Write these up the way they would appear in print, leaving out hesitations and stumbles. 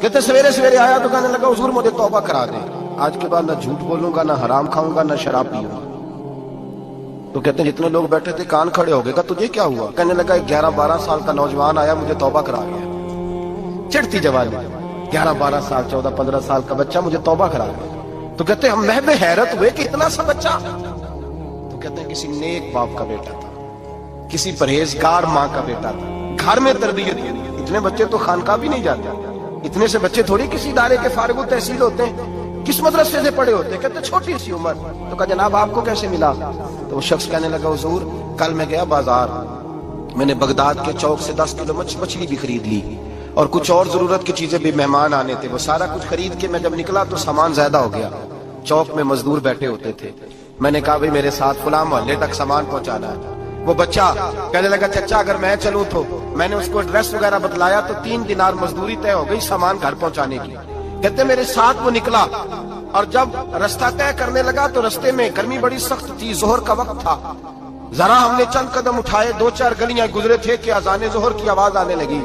کہتے سویرے سویرے آیا تو کہنے لگا حضور مجھے توبہ کرا دیں، آج کے بعد نہ جھوٹ بولوں گا، نہ حرام کھاؤں گا، نہ شراب پیوں گا۔ تو کہتے ہیں جتنے لوگ بیٹھے تھے کان کھڑے ہو گئے، کہا تجھے کیا ہوا؟ کہنے لگا 11-12 سال کا نوجوان آیا مجھے توبہ کرا گیا، چڑھتی جوانی، 11-12 سال 14-15 سال کا بچہ مجھے توبہ کرا گیا۔ تو کہتے ہیں ہم محو حیرت ہوئے کہ اتنا سا بچہ؟ تو کہتے ہیں کسی نیک باپ کا بیٹا تھا، کسی پرہیزگار ماں کا بیٹا تھا، گھر میں تربیت ہوئی۔ اتنے بچے تو خانقاہ بھی نہیں جاتے، اتنے سے بچے تھوڑی کسی ادارے کے فارغ التحصیل ہوتے ہیں، کس مدرسے سے پڑھے ہوتے ہیں؟ کہتے چھوٹی سی عمر۔ تو کہا جناب آپ کو کیسے ملا؟ تو وہ شخص کہنے لگا حضور کل میں گیا بازار، میں نے بغداد کے چوک سے 10 کلو مچھلی بھی خرید لی اور کچھ اور ضرورت کی چیزیں بھی، مہمان آنے تھے، وہ سارا کچھ خرید کے میں جب نکلا تو سامان زیادہ ہو گیا۔ چوک میں مزدور بیٹھے ہوتے تھے، میں نے کہا بھئی میرے ساتھ فلاں محلے تک سامان پہنچانا ہے۔ وہ بچہ کہنے لگا چچا اگر میں چلوں تو، میں نے اس کو ایڈریس وغیرہ بتلایا تو 3 دینار مزدوری طے ہو گئی سامان گھر پہنچانے کی۔ کہتے میرے ساتھ وہ نکلا اور جب رستہ طے کرنے لگا تو رستے میں گرمی بڑی سخت تھی، ظہر کا وقت تھا، ذرا ہم نے چند قدم اٹھائے، 2-4 گلیاں گزرے تھے کہ اذان ظہر کی آواز آنے لگی۔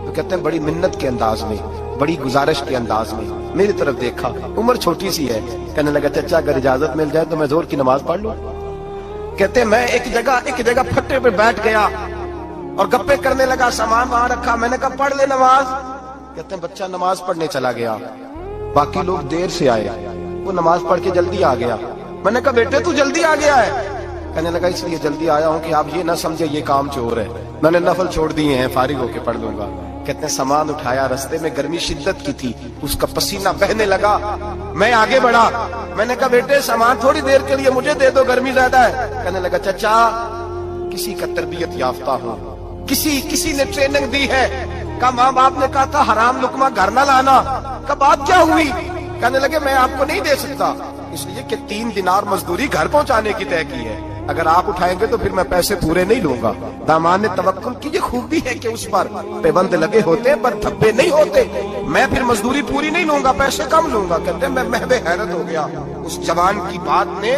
تو کہتے ہیں بڑی منت کے انداز میں، بڑی گزارش کے انداز میں میری طرف دیکھا، عمر چھوٹی سی ہے، کہنے لگا چچا اگر اجازت مل جائے تو میں ظہر کی نماز پڑھ لوں۔ کہتے ہیں میں ایک جگہ پھٹے پہ بیٹھ گیا اور گپے کرنے لگا، سامان وہاں رکھا، میں نے کہا پڑھ لے نماز۔ کہتے ہیں بچہ نماز پڑھنے چلا گیا، باقی لوگ دیر سے آئے، وہ نماز پڑھ کے جلدی آ گیا۔ میں نے کہا بیٹے تو جلدی آ گیا ہے؟ کہنے لگا اس لیے جلدی آیا ہوں کہ آپ یہ نہ سمجھے یہ کام چور ہے، میں نے نفل چھوڑ دیے ہیں، فارغ ہو کے پڑھ لوں گا۔ کہتے ہیں سامان اٹھایا، رستے میں گرمی شدت کی تھی، اس کا پسینہ بہنے لگا، میں آگے بڑھا، میں نے کہا بیٹے سامان تھوڑی دیر کے لیے مجھے دے دو، گرمی زیادہ ہے۔ کہنے لگا چچا کسی کا تربیت یافتہ ہوں، کسی نے ٹریننگ دی ہے، کہا ماں باپ نے کہا تھا حرام لقمہ گھر نہ لانا، کہا بات کیا ہوئی؟ کہنے لگے میں آپ کو نہیں دے سکتا، اس لیے کہ 3 دینار مزدوری گھر پہنچانے کی طے کی ہے، اگر آپ اٹھائیں گے تو پھر میں پیسے پورے نہیں لوں گا۔ دامان نے توکل کی یہ خوبی ہے کہ اس پر پیبند لگے ہوتے ہیں پر دھبے نہیں ہوتے، میں پھر مزدوری پوری نہیں لوں گا، پیسے کم لوں گا۔ کہتے ہیں میں محو حیرت ہو گیا، اس جوان کی بات نے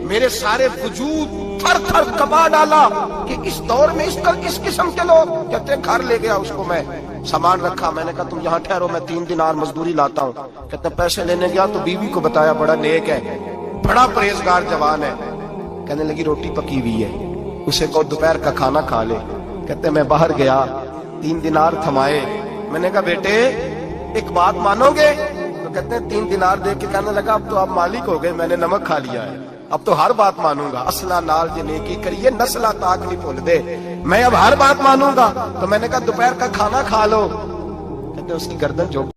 میرے سارے وجود تھر تھر کبا ڈالا کہ اس دور میں اس قسم کے لوگ۔ کہتے ہیں گھر لے گیا اس کو، میں سامان رکھا، میں نے کہا تم یہاں ٹھہرو میں 3 دینار مزدوری لاتا ہوں۔ کہتے ہیں پیسے لینے گیا تو بیوی کو بتایا بڑا نیک ہے، بڑا پرہیزگار جوان ہے، کہنے لگی روٹی پکی ہوئی ہے، اسے کو دوپہر کا کھانا کھا لے۔ کہتے ہیں میں باہر گیا، 3 دینار تھمائے، میں نے کہا بیٹے ایک بات مانو گے؟ تو کہتے ہیں 3 دینار دے کے کہنے لگا اب تو آپ مالک ہو گئے، میں نے نمک کھا لیا ہے، اب تو ہر بات مانوں گا، اصلہ نال جے نیکی کریے نسلہ تاک نہیں بھول دے، میں اب ہر بات مانوں گا۔ تو میں نے کہا دوپہر کا کھانا کھا لو۔ کہتے ہیں اس کی گردن جو